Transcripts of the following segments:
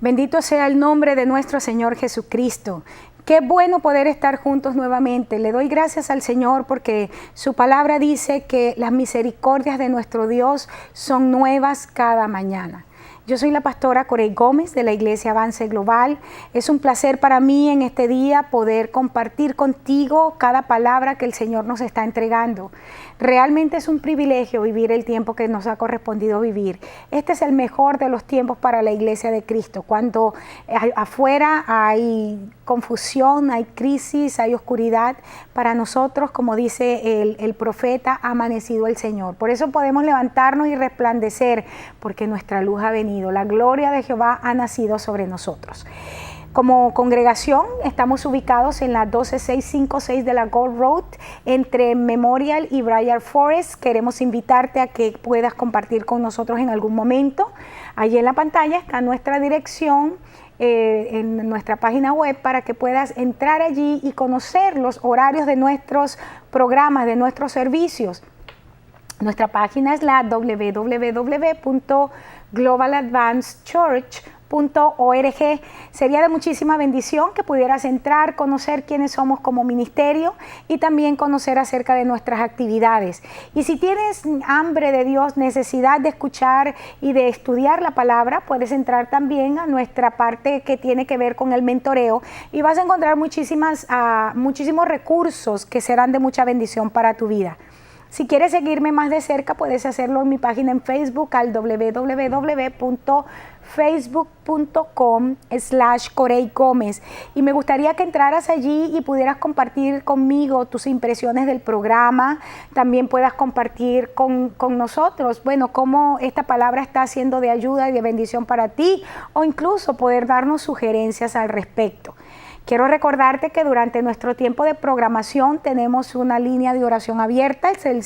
Bendito sea el nombre de nuestro Señor Jesucristo. Qué bueno poder estar juntos nuevamente. Le doy gracias al Señor porque su palabra dice que las misericordias de nuestro Dios son nuevas cada mañana. Yo soy la pastora Corey Gómez de la Iglesia Avance Global. Es un placer para mí en este día poder compartir contigo cada palabra que el Señor nos está entregando. Realmente es un privilegio vivir el tiempo que nos ha correspondido vivir. Este es el mejor de los tiempos para la Iglesia de Cristo. Cuando afuera hay confusión, hay crisis, hay oscuridad, para nosotros, como dice el profeta, ha amanecido el Señor. Por eso podemos levantarnos y resplandecer, porque nuestra luz ha venido. La gloria de Jehová ha nacido sobre nosotros. Como congregación estamos ubicados en la 12656 de la Gold Road entre Memorial y Briar Forest. Queremos invitarte a que puedas compartir con nosotros en algún momento. Allí en la pantalla está nuestra dirección en nuestra página web para que puedas entrar allí y conocer los horarios de nuestros programas, de nuestros servicios. Nuestra página es la www.globaladvancedchurch.org. Sería de muchísima bendición que pudieras entrar, conocer quiénes somos como ministerio y también conocer acerca de nuestras actividades. Y si tienes hambre de Dios, necesidad de escuchar y de estudiar la palabra, puedes entrar también a nuestra parte que tiene que ver con el mentoreo y vas a encontrar muchísimos recursos que serán de mucha bendición para tu vida. Si quieres seguirme más de cerca, puedes hacerlo en mi página en Facebook al www.facebook.com/Corey Gómez. Y me gustaría que entraras allí y pudieras compartir conmigo tus impresiones del programa. También puedas compartir con nosotros, bueno, cómo esta palabra está siendo de ayuda y de bendición para ti, o incluso poder darnos sugerencias al respecto. Quiero recordarte que durante nuestro tiempo de programación tenemos una línea de oración abierta, es el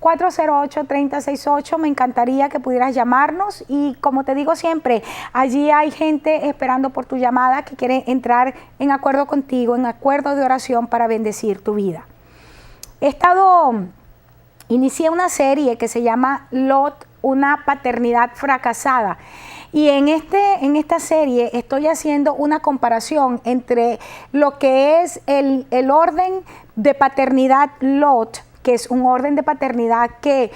713-408-3068. Me encantaría que pudieras llamarnos y, como te digo siempre, allí hay gente esperando por tu llamada que quiere entrar en acuerdo contigo, en acuerdo de oración para bendecir tu vida. Inicié una serie que se llama Lot, una paternidad fracasada. Y en esta serie estoy haciendo una comparación entre lo que es el orden de paternidad Lot, que es un orden de paternidad que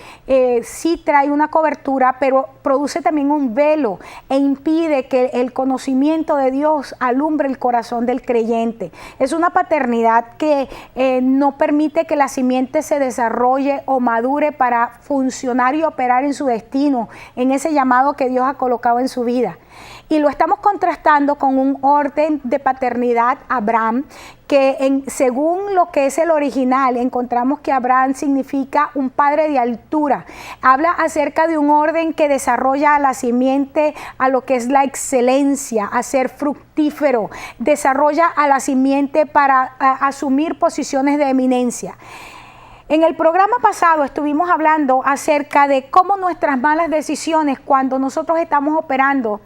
sí trae una cobertura, pero produce también un velo e impide que el conocimiento de Dios alumbre el corazón del creyente. Es una paternidad que no permite que la simiente se desarrolle o madure para funcionar y operar en su destino, en ese llamado que Dios ha colocado en su vida. Y lo estamos contrastando con un orden de paternidad Abraham, que según lo que es el original, encontramos que Abraham significa un padre de altura. Habla acerca de un orden que desarrolla a la simiente a lo que es la excelencia, a ser fructífero. Desarrolla a la simiente para asumir posiciones de eminencia. En el programa pasado estuvimos hablando acerca de cómo nuestras malas decisiones, cuando nosotros estamos operando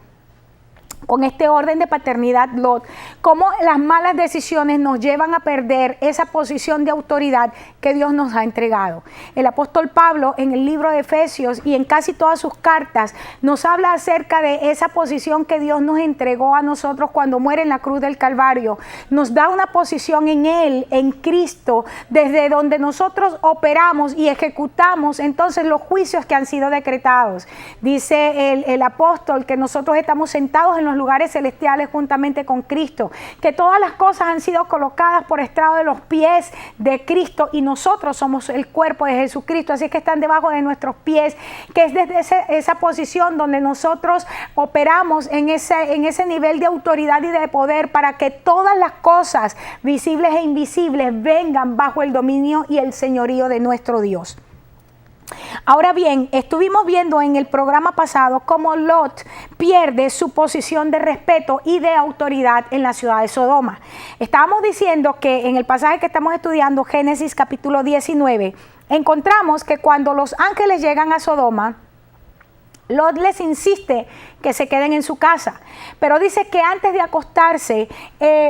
con este orden de paternidad Lot, cómo las malas decisiones nos llevan a perder esa posición de autoridad que Dios nos ha entregado. El apóstol Pablo en el libro de Efesios y en casi todas sus cartas nos habla acerca de esa posición que Dios nos entregó a nosotros cuando muere en la cruz del Calvario. Nos da una posición en Él, en Cristo, desde donde nosotros operamos y ejecutamos entonces los juicios que han sido decretados. Dice el apóstol que nosotros estamos sentados en los lugares celestiales juntamente con Cristo, que todas las cosas han sido colocadas por estrado de los pies de Cristo y nosotros somos el cuerpo de Jesucristo, así que están debajo de nuestros pies, que es desde esa posición donde nosotros operamos en ese nivel de autoridad y de poder para que todas las cosas visibles e invisibles vengan bajo el dominio y el señorío de nuestro Dios. Ahora bien, estuvimos viendo en el programa pasado cómo Lot pierde su posición de respeto y de autoridad en la ciudad de Sodoma. Estábamos diciendo que en el pasaje que estamos estudiando, Génesis capítulo 19, encontramos que cuando los ángeles llegan a Sodoma, Lot les insiste que se queden en su casa, pero dice que antes de acostarse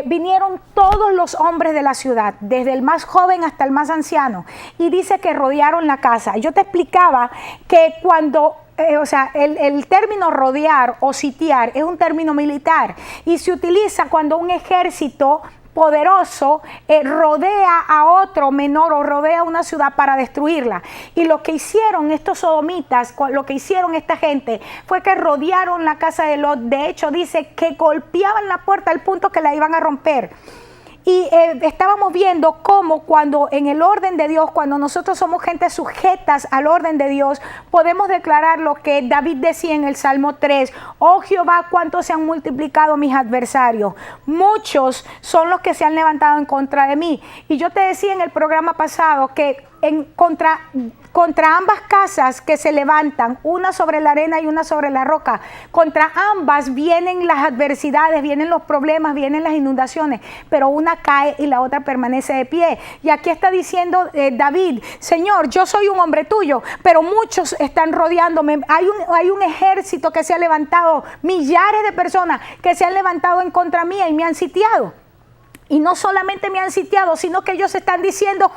vinieron todos los hombres de la ciudad, desde el más joven hasta el más anciano, y dice que rodearon la casa. Yo te explicaba que cuando o sea, el término rodear o sitiar es un término militar y se utiliza cuando un ejército poderoso rodea a otro menor o rodea una ciudad para destruirla. Y lo que hicieron estos sodomitas, lo que hicieron esta gente fue que rodearon la casa de Lot. De hecho, dice que golpeaban la puerta al punto que la iban a romper. Y estábamos viendo cómo cuando en el orden de Dios, cuando nosotros somos gente sujetas al orden de Dios, podemos declarar lo que David decía en el Salmo 3. Oh Jehová, cuánto se han multiplicado mis adversarios. Muchos son los que se han levantado en contra de mí. Y yo te decía en el programa pasado que contra ambas casas que se levantan, una sobre la arena y una sobre la roca, contra ambas vienen las adversidades, vienen los problemas, vienen las inundaciones, pero una cae y la otra permanece de pie. Y aquí está diciendo David, Señor, yo soy un hombre tuyo, pero muchos están rodeándome. Hay un ejército que se ha levantado, millares de personas que se han levantado en contra mía y me han sitiado. Y no solamente me han sitiado, sino que ellos están diciendo,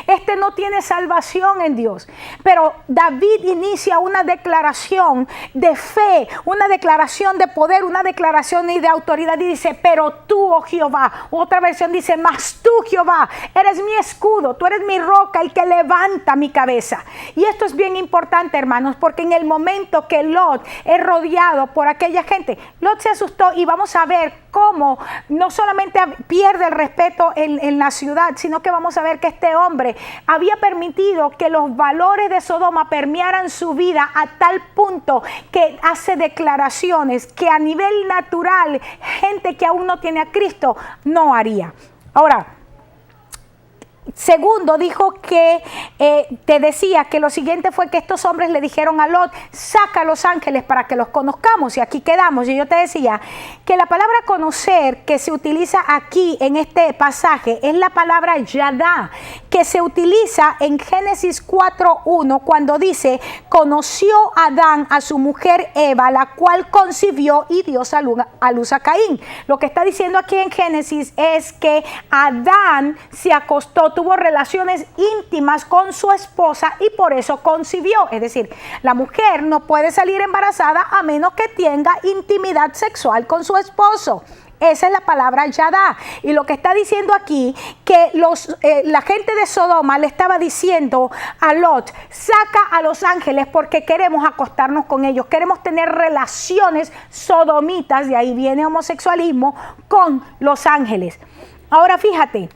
este no tiene salvación en Dios. Pero David inicia una declaración de fe, una declaración de poder, una declaración de autoridad y dice, pero tú, oh Jehová. Otra versión dice, mas tú, Jehová, eres mi escudo, tú eres mi roca, el que levanta mi cabeza. Y esto es bien importante, hermanos, porque en el momento que Lot es rodeado por aquella gente, Lot se asustó y vamos a ver cómo no solamente pierde el respeto en la ciudad, sino que vamos a ver que este hombre había permitido que los valores de Sodoma permearan su vida a tal punto que hace declaraciones que a nivel natural, gente que aún no tiene a Cristo, no haría. Ahora, segundo, dijo que te decía que lo siguiente fue que estos hombres le dijeron a Lot, saca a los ángeles para que los conozcamos, y aquí quedamos. Y yo te decía que la palabra conocer que se utiliza aquí en este pasaje es la palabra yadá, que se utiliza en Génesis 4:1 cuando dice, conoció Adán a su mujer Eva, la cual concibió y dio a luz a Caín. Lo que está diciendo aquí en Génesis es que Adán se acostó, tuvo relaciones íntimas con su esposa y por eso concibió. Es decir, la mujer no puede salir embarazada a menos que tenga intimidad sexual con su esposo. Esa es la palabra yadá. Y lo que está diciendo aquí, que la gente de Sodoma le estaba diciendo a Lot, saca a los ángeles porque queremos acostarnos con ellos, queremos tener relaciones sodomitas, de ahí viene homosexualismo, con los ángeles. Ahora fíjate,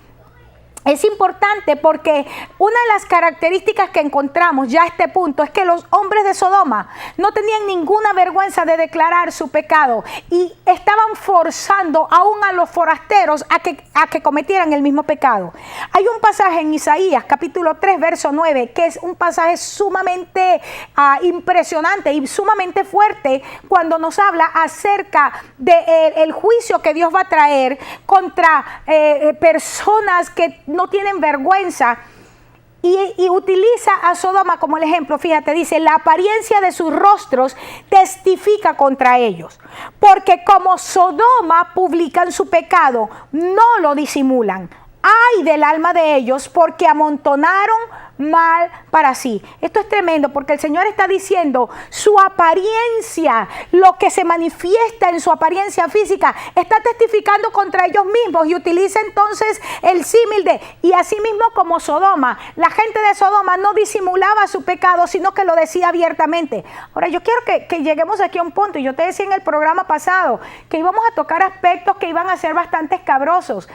es importante porque una de las características que encontramos ya a este punto es que los hombres de Sodoma no tenían ninguna vergüenza de declarar su pecado y estaban forzando aún a los forasteros a que cometieran el mismo pecado. Hay un pasaje en Isaías capítulo 3 verso 9 que es un pasaje sumamente impresionante y sumamente fuerte cuando nos habla acerca del juicio que Dios va a traer contra personas que no tienen vergüenza y utiliza a Sodoma como el ejemplo. Fíjate, dice, la apariencia de sus rostros testifica contra ellos, porque como Sodoma publican su pecado, no lo disimulan. Ay del alma de ellos, porque amontonaron mal para sí. Esto es tremendo porque el Señor está diciendo su apariencia, lo que se manifiesta en su apariencia física, está testificando contra ellos mismos y utiliza entonces el símil de, y así mismo como Sodoma, la gente de Sodoma no disimulaba su pecado, sino que lo decía abiertamente. Ahora yo quiero que lleguemos aquí a un punto, y yo te decía en el programa pasado que íbamos a tocar aspectos que iban a ser bastante escabrosos.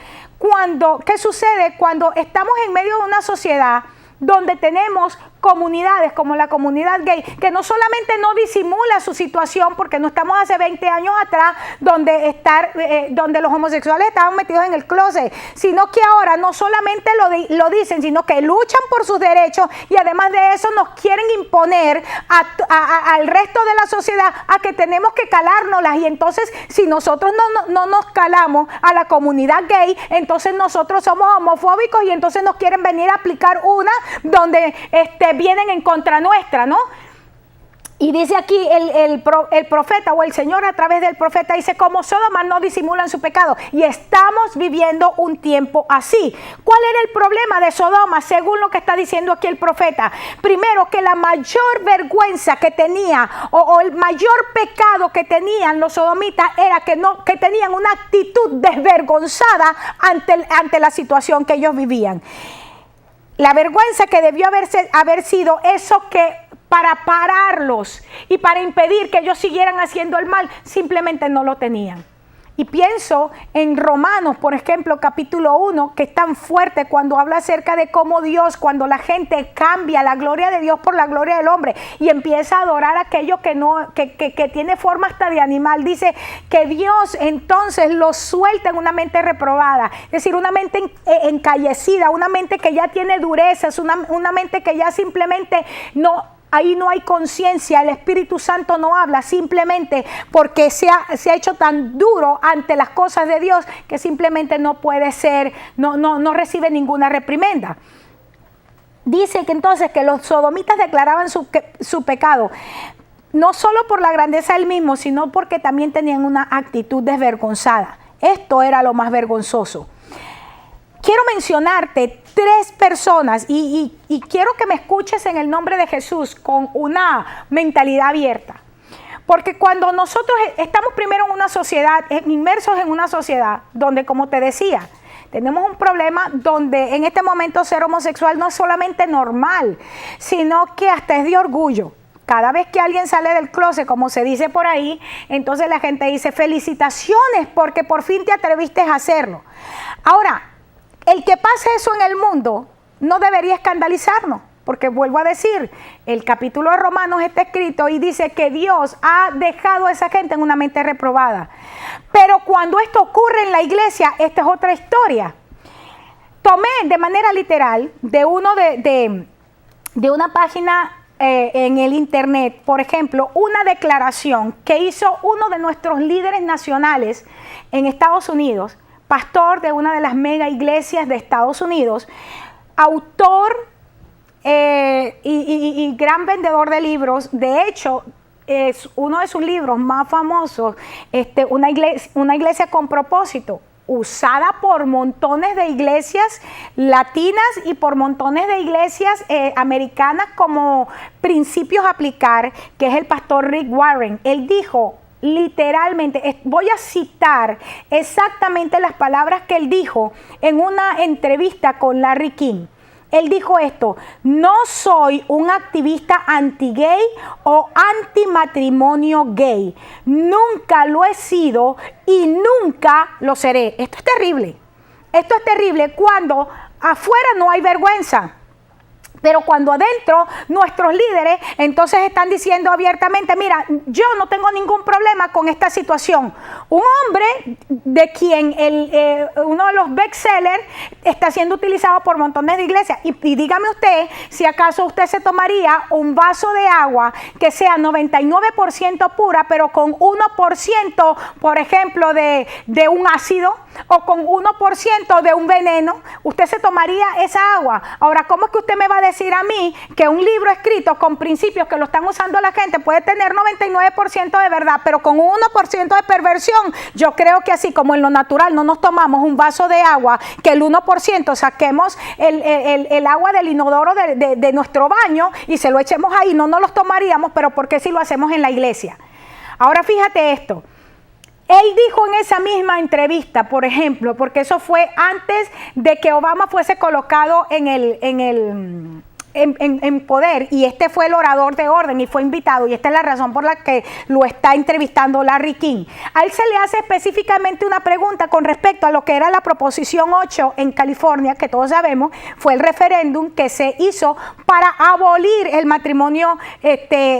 ¿Qué sucede cuando estamos en medio de una sociedad donde tenemos comunidades como la comunidad gay, que no solamente no disimula su situación, porque no estamos hace 20 años atrás donde los homosexuales estaban metidos en el closet, sino que ahora no solamente lo dicen, sino que luchan por sus derechos y además de eso nos quieren imponer al resto de la sociedad a que tenemos que calárnoslas. Y entonces si nosotros no nos calamos a la comunidad gay, entonces nosotros somos homofóbicos y entonces nos quieren venir a aplicar una donde vienen en contra nuestra, ¿no? Y dice aquí el profeta o el Señor a través del profeta dice, como Sodoma no disimulan su pecado. Y estamos viviendo un tiempo así. ¿Cuál era el problema de Sodoma según lo que está diciendo aquí el profeta? Primero, que la mayor vergüenza que tenía o el mayor pecado que tenían los sodomitas era que tenían una actitud desvergonzada ante la situación que ellos vivían. La vergüenza que debió haber sido eso que para pararlos y para impedir que ellos siguieran haciendo el mal, simplemente no lo tenían. Y pienso en Romanos, por ejemplo, capítulo 1, que es tan fuerte cuando habla acerca de cómo Dios, cuando la gente cambia la gloria de Dios por la gloria del hombre y empieza a adorar a aquello que tiene forma hasta de animal, dice que Dios entonces los suelta en una mente reprobada, es decir, una mente encallecida, una mente que ya tiene durezas, una mente que ya simplemente ahí no hay conciencia, el Espíritu Santo no habla, simplemente porque se ha hecho tan duro ante las cosas de Dios que simplemente no puede ser, no recibe ninguna reprimenda. Dice que entonces que los sodomitas declaraban su pecado, no solo por la grandeza del mismo, sino porque también tenían una actitud desvergonzada. Esto era lo más vergonzoso. Quiero mencionarte 3 personas y quiero que me escuches en el nombre de Jesús con una mentalidad abierta. Porque cuando nosotros estamos primero en una sociedad, inmersos en una sociedad donde, como te decía, tenemos un problema donde en este momento ser homosexual no es solamente normal, sino que hasta es de orgullo. Cada vez que alguien sale del closet, como se dice por ahí, entonces la gente dice, felicitaciones porque por fin te atreviste a hacerlo. Ahora, el que pase eso en el mundo no debería escandalizarnos, porque vuelvo a decir, el capítulo de Romanos está escrito y dice que Dios ha dejado a esa gente en una mente reprobada. Pero cuando esto ocurre en la iglesia, esta es otra historia. Tomé de manera literal de una página en el internet, por ejemplo, una declaración que hizo uno de nuestros líderes nacionales en Estados Unidos, pastor de una de las mega iglesias de Estados Unidos, autor y gran vendedor de libros. De hecho, es uno de sus libros más famosos, una iglesia con propósito, usada por montones de iglesias latinas y por montones de iglesias americanas como principios a aplicar, que es el pastor Rick Warren. Él dijo, literalmente, voy a citar exactamente las palabras que él dijo en una entrevista con Larry King. Él dijo esto: no soy un activista anti-gay o anti-matrimonio gay. Nunca lo he sido y nunca lo seré. Esto es terrible. Esto es terrible cuando afuera no hay vergüenza. Pero cuando adentro nuestros líderes entonces están diciendo abiertamente, mira, yo no tengo ningún problema con esta situación. Un hombre de quien uno de los bestsellers está siendo utilizado por montones de iglesias. Y dígame usted si acaso usted se tomaría un vaso de agua que sea 99% pura, pero con 1%, por ejemplo, de un ácido, o con 1% de un veneno. Usted se tomaría esa agua. Ahora, ¿cómo es que usted me va a decir a mí que un libro escrito con principios que lo están usando la gente puede tener 99% de verdad, pero con un 1% de perversión? Yo creo que así como en lo natural no nos tomamos un vaso de agua, que el 1% saquemos el agua del inodoro de nuestro baño y se lo echemos ahí, no nos los tomaríamos, pero ¿por qué si lo hacemos en la iglesia? Ahora fíjate esto. Él dijo en esa misma entrevista, por ejemplo, porque eso fue antes de que Obama fuese colocado en poder, y este fue el orador de orden y fue invitado, y esta es la razón por la que lo está entrevistando Larry King. A él se le hace específicamente una pregunta con respecto a lo que era la Proposición 8 en California, que todos sabemos fue el referéndum que se hizo para abolir el matrimonio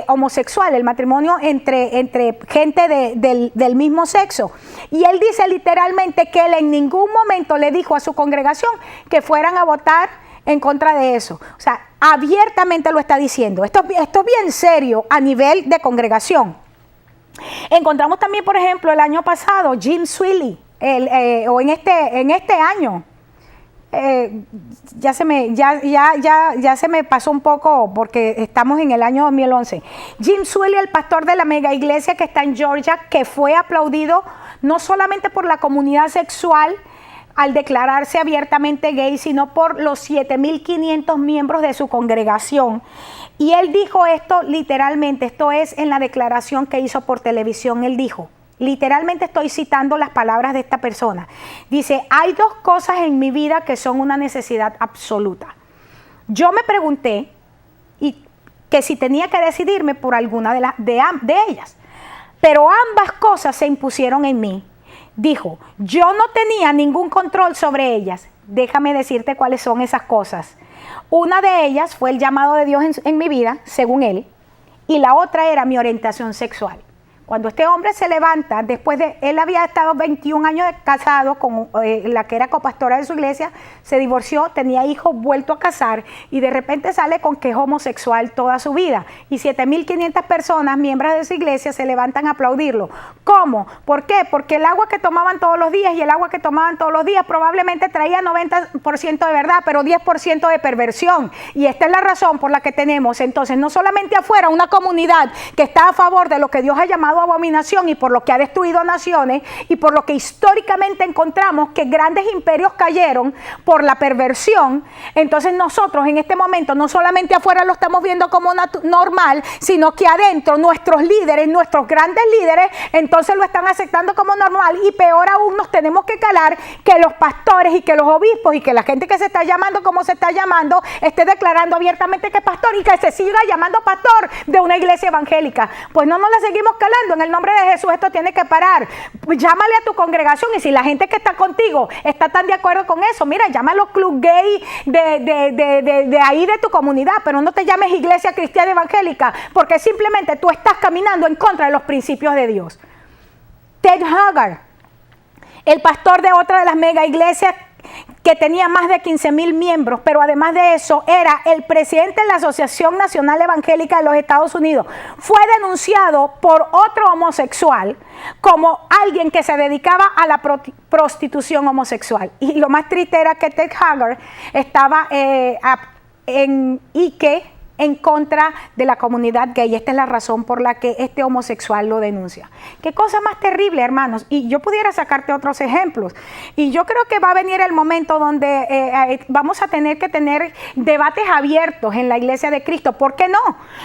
homosexual, el matrimonio entre gente del mismo sexo. Y él dice literalmente que él en ningún momento le dijo a su congregación que fueran a votar en contra de eso. O sea, abiertamente lo está diciendo. Esto es bien serio a nivel de congregación. Encontramos también, por ejemplo, el año pasado, Jim Sweeney, en este año, ya se me pasó un poco porque estamos en el año 2011. Jim Sweeney, el pastor de la mega iglesia que está en Georgia, que fue aplaudido no solamente por la comunidad sexual al declararse abiertamente gay, sino por los 7,500 miembros de su congregación. Y él dijo esto literalmente, esto es en la declaración que hizo por televisión. Él dijo, literalmente estoy citando las palabras de esta persona. Dice, hay dos cosas en mi vida que son una necesidad absoluta. Yo me pregunté que si tenía que decidirme por alguna de ellas, pero ambas cosas se impusieron en mí. Dijo, yo no tenía ningún control sobre ellas. Déjame decirte cuáles son esas cosas. Una de ellas fue el llamado de Dios en mi vida, según él, y la otra era mi orientación sexual. Cuando este hombre se levanta, después de, él había estado 21 años casado con la que era copastora de su iglesia, se divorció, tenía hijos, vuelto a casar y de repente sale con que es homosexual toda su vida. Y 7,500 personas, miembros de su iglesia, se levantan a aplaudirlo. ¿Cómo? ¿Por qué? Porque el agua que tomaban todos los días y el agua que tomaban todos los días probablemente traía 90% de verdad, pero 10% de perversión. Y esta es la razón por la que tenemos entonces no solamente afuera una comunidad que está a favor de lo que Dios ha llamado abominación y por lo que ha destruido naciones y por lo que históricamente encontramos que grandes imperios cayeron por la perversión. Entonces nosotros en este momento no solamente afuera lo estamos viendo como normal, sino que adentro nuestros líderes, nuestros grandes líderes, entonces lo están aceptando como normal y peor aún nos tenemos que calar que los pastores y que los obispos y que la gente que se está llamando como se está llamando esté declarando abiertamente que es pastor y que se siga llamando pastor de una iglesia evangélica. Pues no nos la seguimos calando. En el nombre de Jesús esto tiene que parar. Llámale a tu congregación y si la gente que está contigo está tan de acuerdo con eso, mira, llama a los club gay de ahí de tu comunidad, pero no te llames iglesia cristiana evangélica porque simplemente tú estás caminando en contra de los principios de Dios. Ted Haggard, el pastor de otra de las mega iglesias que tenía más de 15,000 miembros, pero además de eso era el presidente de la Asociación Nacional Evangélica de los Estados Unidos, fue denunciado por otro homosexual como alguien que se dedicaba a la prostitución homosexual. Y lo más triste era que Ted Haggard estaba en contra de la comunidad gay. Esta es la razón por la que este homosexual lo denuncia. Qué cosa más terrible, hermanos. Y yo pudiera sacarte otros ejemplos. Y yo creo que va a venir el momento donde vamos a tener que tener debates abiertos en la Iglesia de Cristo. ¿Por qué no?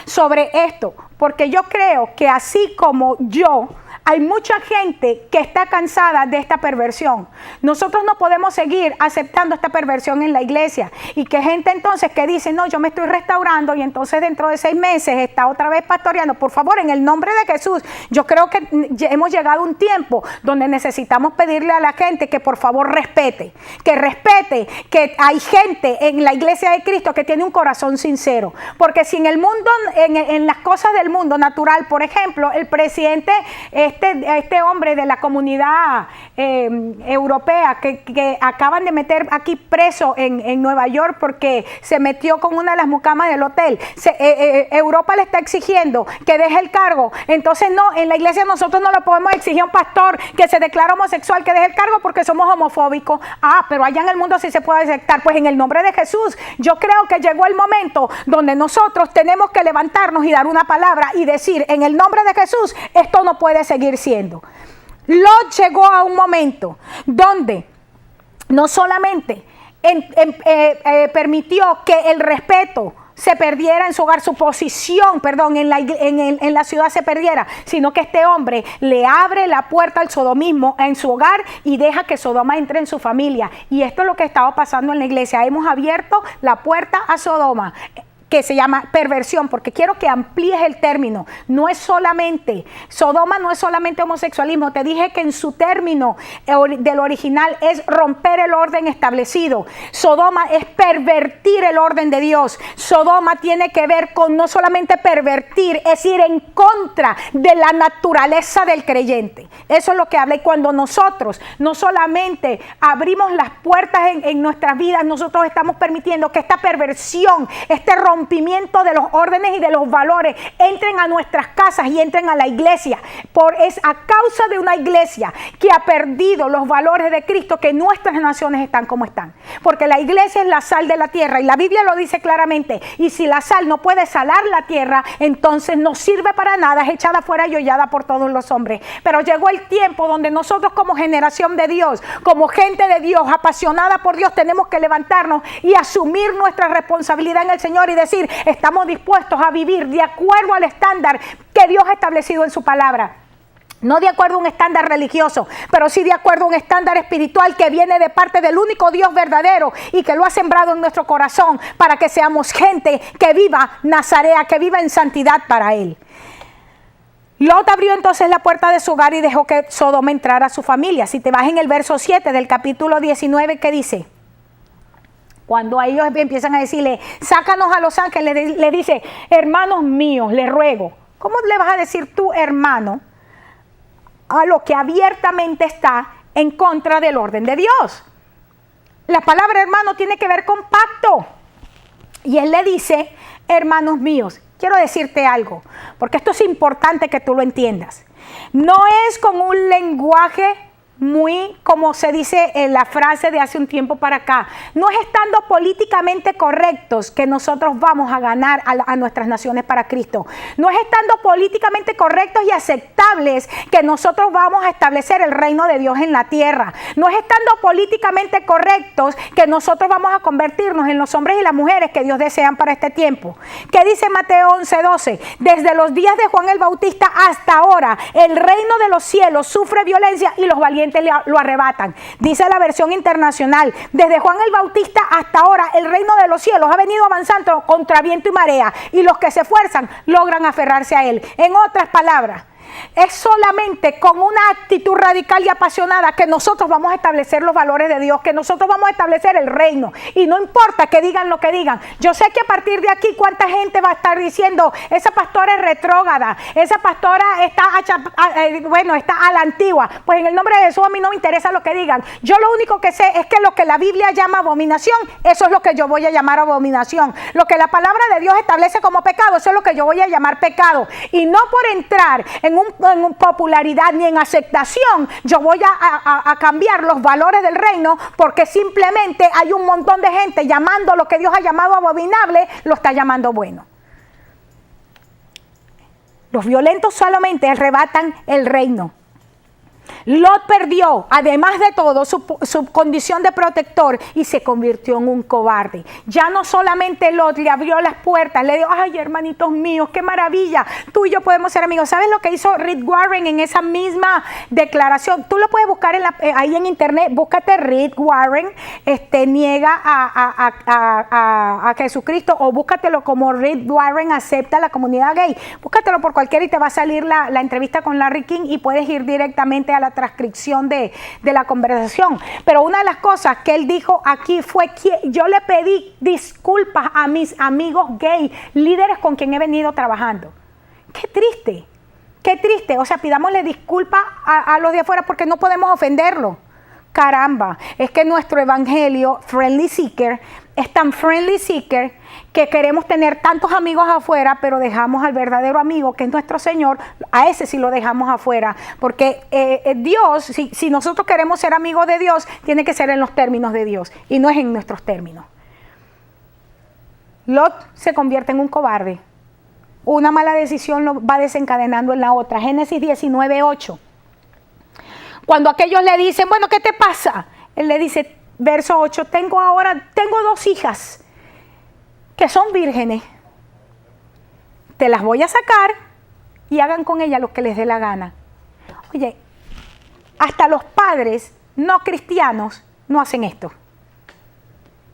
Sobre esto. Porque yo creo que así como yo, hay mucha gente que está cansada de esta perversión. Nosotros no podemos seguir aceptando esta perversión en la iglesia. Y que gente entonces que dice, no, yo me estoy restaurando y entonces dentro de 6 meses está otra vez pastoreando. Por favor, en el nombre de Jesús, yo creo que hemos llegado a un tiempo donde necesitamos pedirle a la gente que por favor respete, que hay gente en la iglesia de Cristo que tiene un corazón sincero. Porque si en el mundo, en las cosas del mundo natural, por ejemplo, el presidente, este hombre de la comunidad europea que acaban de meter aquí preso en Nueva York porque se metió con una de las mucamas del hotel. Europa le está exigiendo que deje el cargo. Entonces no, en la iglesia nosotros no le podemos exigir a un pastor que se declara homosexual que deje el cargo porque somos homofóbicos. Pero allá en el mundo sí se puede aceptar. Pues en el nombre de Jesús, yo creo que llegó el momento donde nosotros tenemos que levantarnos y dar una palabra y decir, en el nombre de Jesús, esto no puede seguir siendo. Lot llegó a un momento donde no solamente permitió que el respeto se perdiera en su hogar, su posición, en la ciudad se perdiera, sino que este hombre le abre la puerta al sodomismo en su hogar y deja que Sodoma entre en su familia. Y esto es lo que estaba pasando en la iglesia. Hemos abierto la puerta a Sodoma, que se llama perversión, porque quiero que amplíes el término. No es solamente, Sodoma no es solamente homosexualismo. Te dije que en su término del original es romper el orden establecido. Sodoma es pervertir el orden de Dios. Sodoma tiene que ver con no solamente pervertir, es ir en contra de la naturaleza del creyente. Eso es lo que habla. Y cuando nosotros no solamente abrimos las puertas en nuestras vidas, nosotros estamos permitiendo que esta perversión, este rompimiento rompimiento de los órdenes y de los valores entren a nuestras casas y entren a la iglesia. Es a causa de una iglesia que ha perdido los valores de Cristo que nuestras naciones están como están. Porque la iglesia es la sal de la tierra y la Biblia lo dice claramente. Y si la sal no puede salar la tierra, entonces no sirve para nada, es echada fuera y hollada por todos los hombres. Pero llegó el tiempo donde nosotros como generación de Dios, como gente de Dios, apasionada por Dios, tenemos que levantarnos y asumir nuestra responsabilidad en el Señor y decir, estamos dispuestos a vivir de acuerdo al estándar que Dios ha establecido en su palabra. No de acuerdo a un estándar religioso, pero sí de acuerdo a un estándar espiritual que viene de parte del único Dios verdadero y que lo ha sembrado en nuestro corazón para que seamos gente que viva Nazarea, que viva en santidad para Él. Lot abrió entonces la puerta de su hogar y dejó que Sodoma entrara a su familia. Si te vas en el verso 7 del capítulo 19, ¿qué dice? Cuando a ellos empiezan a decirle, sácanos a los ángeles, le dice, hermanos míos, les ruego. ¿Cómo le vas a decir tú, hermano, a lo que abiertamente está en contra del orden de Dios? La palabra hermano tiene que ver con pacto. Y él le dice, hermanos míos. Quiero decirte algo, porque esto es importante que tú lo entiendas. No es con un lenguaje muy, como se dice en la frase de hace un tiempo para acá, no es estando políticamente correctos que nosotros vamos a ganar a nuestras naciones para Cristo. No es estando políticamente correctos y aceptables que nosotros vamos a establecer el reino de Dios en la tierra. No es estando políticamente correctos que nosotros vamos a convertirnos en los hombres y las mujeres que Dios desean para este tiempo. ¿Qué dice Mateo 11:12? Desde los días de Juan el Bautista hasta ahora, el reino de los cielos sufre violencia y los valientes lo arrebatan. Dice la versión internacional, desde Juan el Bautista hasta ahora el reino de los cielos ha venido avanzando contra viento y marea y los que se esfuerzan logran aferrarse a él. En otras palabras, es solamente con una actitud radical y apasionada que nosotros vamos a establecer los valores de Dios, que nosotros vamos a establecer el reino. Y no importa que digan lo que digan. Yo sé que a partir de aquí cuánta gente va a estar diciendo, esa pastora es retrógrada, esa pastora está a la antigua. Pues en el nombre de Jesús a mí no me interesa lo que digan. Yo lo único que sé es que lo que la Biblia llama abominación, eso es lo que yo voy a llamar abominación. Lo que la palabra de Dios establece como pecado, eso es lo que yo voy a llamar pecado. Y no por entrar en popularidad ni en aceptación, yo voy a cambiar los valores del reino porque simplemente hay un montón de gente llamando lo que Dios ha llamado abominable, lo está llamando bueno. Los violentos solamente arrebatan el reino. Lot perdió, además de todo, su condición de protector y se convirtió en un cobarde. Ya no solamente Lot le abrió las puertas, le dijo, ay, hermanitos míos, qué maravilla, tú y yo podemos ser amigos. ¿Sabes lo que hizo Rick Warren en esa misma declaración? Tú lo puedes buscar ahí en internet, búscate Rick Warren, niega a Jesucristo, o búscatelo como Rick Warren acepta la comunidad gay. Búscatelo por cualquiera y te va a salir la entrevista con Larry King y puedes ir directamente a la transcripción de la conversación. Pero una de las cosas que él dijo aquí fue que yo le pedí disculpas a mis amigos gay, líderes con quien he venido trabajando. Qué triste, qué triste. O sea, pidámosle disculpas a los de afuera porque no podemos ofenderlo. Caramba, es que nuestro evangelio, Friendly Seeker, es tan friendly seeker que queremos tener tantos amigos afuera, pero dejamos al verdadero amigo, que es nuestro Señor, a ese sí lo dejamos afuera. Porque Dios, si nosotros queremos ser amigos de Dios, tiene que ser en los términos de Dios y no es en nuestros términos. Lot se convierte en un cobarde. Una mala decisión lo va desencadenando en la otra. Génesis 19:8. Cuando aquellos le dicen, bueno, ¿qué te pasa? Él le dice, verso 8, tengo 2 hijas que son vírgenes. Te las voy a sacar y hagan con ellas lo que les dé la gana. Oye, hasta los padres no cristianos no hacen esto.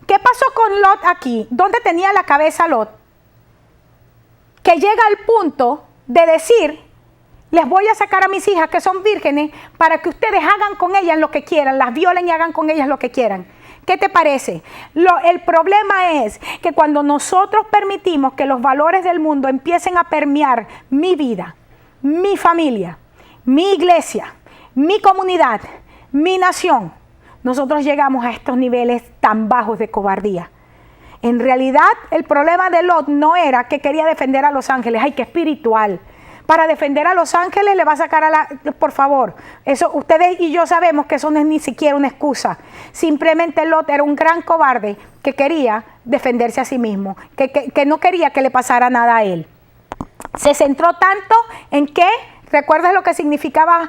¿Qué pasó con Lot aquí? ¿Dónde tenía la cabeza Lot? Que llega al punto de decir, les voy a sacar a mis hijas que son vírgenes para que ustedes hagan con ellas lo que quieran, las violen y hagan con ellas lo que quieran. ¿Qué te parece? El problema es que cuando nosotros permitimos que los valores del mundo empiecen a permear mi vida, mi familia, mi iglesia, mi comunidad, mi nación, nosotros llegamos a estos niveles tan bajos de cobardía. En realidad, el problema de Lot no era que quería defender a los ángeles. ¡Ay, qué espiritual! Para defender a los ángeles le va a sacar a la... Por favor, eso ustedes y yo sabemos que eso no es ni siquiera una excusa. Simplemente Lot era un gran cobarde que quería defenderse a sí mismo, que no quería que le pasara nada a él. Se centró tanto en que... ¿Recuerdas lo que significaba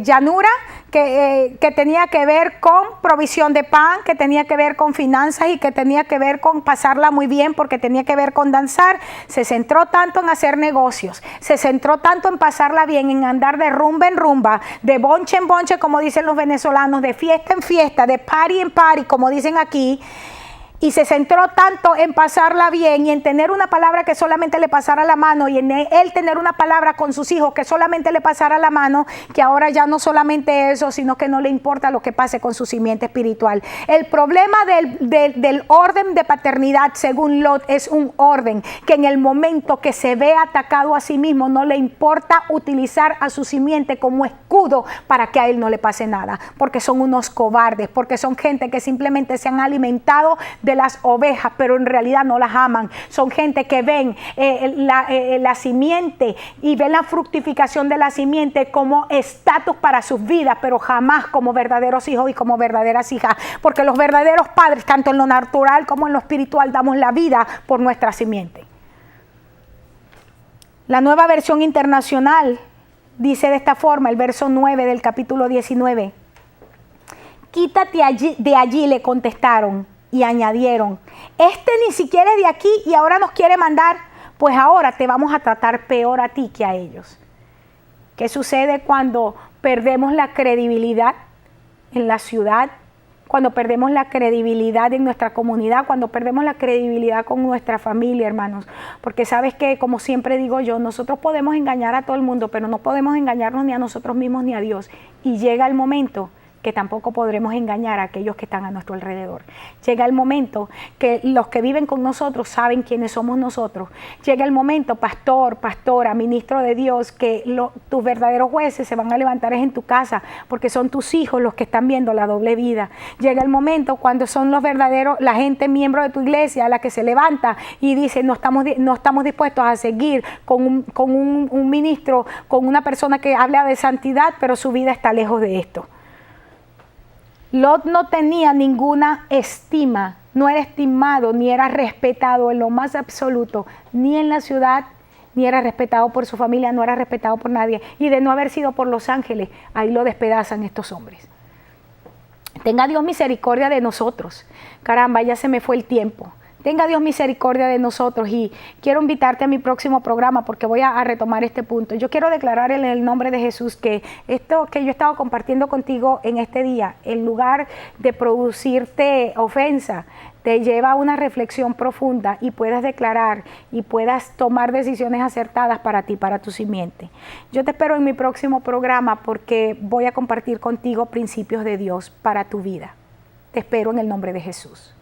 llanura? Que tenía que ver con provisión de pan, que tenía que ver con finanzas y que tenía que ver con pasarla muy bien porque tenía que ver con danzar. Se centró tanto en hacer negocios, se centró tanto en pasarla bien, en andar de rumba en rumba, de bonche en bonche, como dicen los venezolanos, de fiesta en fiesta, de party en party, como dicen aquí. Y se centró tanto en pasarla bien y en tener una palabra que solamente le pasara la mano y en él tener una palabra con sus hijos que solamente le pasara la mano, que ahora ya no solamente eso, sino que no le importa lo que pase con su simiente espiritual. El problema del orden de paternidad, según Lot, es un orden que en el momento que se ve atacado a sí mismo, no le importa utilizar a su simiente como escudo para que a él no le pase nada, porque son unos cobardes, porque son gente que simplemente se han alimentado de las ovejas, pero en realidad no las aman. Son gente que ven la simiente y ven la fructificación de la simiente como estatus para sus vidas, pero jamás como verdaderos hijos y como verdaderas hijas, porque los verdaderos padres, tanto en lo natural como en lo espiritual, damos la vida por nuestra simiente. La Nueva Versión Internacional dice de esta forma, el verso 9 del capítulo 19: quítate de allí, le contestaron. Y añadieron, ni siquiera es de aquí y ahora nos quiere mandar, pues ahora te vamos a tratar peor a ti que a ellos. ¿Qué sucede cuando perdemos la credibilidad en la ciudad? Cuando perdemos la credibilidad en nuestra comunidad, cuando perdemos la credibilidad con nuestra familia, hermanos. Porque sabes que, como siempre digo yo, nosotros podemos engañar a todo el mundo, pero no podemos engañarnos ni a nosotros mismos ni a Dios. Y llega el momento que tampoco podremos engañar a aquellos que están a nuestro alrededor. Llega el momento que los que viven con nosotros saben quiénes somos nosotros. Llega el momento, pastor, pastora, ministro de Dios, que tus verdaderos jueces se van a levantar en tu casa, porque son tus hijos los que están viendo la doble vida. Llega el momento cuando son los verdaderos, la gente miembro de tu iglesia, la que se levanta y dice, no estamos dispuestos a seguir con un ministro, con una persona que habla de santidad, pero su vida está lejos de esto. Lot no tenía ninguna estima, no era estimado ni era respetado en lo más absoluto, ni en la ciudad, ni era respetado por su familia, no era respetado por nadie. Y de no haber sido por los ángeles, ahí lo despedazan estos hombres. Tenga Dios misericordia de nosotros. Caramba, ya se me fue el tiempo. Tenga Dios misericordia de nosotros y quiero invitarte a mi próximo programa porque voy a retomar este punto. Yo quiero declarar en el nombre de Jesús que esto que yo he estado compartiendo contigo en este día, en lugar de producirte ofensa, te lleva a una reflexión profunda y puedas declarar y puedas tomar decisiones acertadas para ti, para tu simiente. Yo te espero en mi próximo programa porque voy a compartir contigo principios de Dios para tu vida. Te espero en el nombre de Jesús.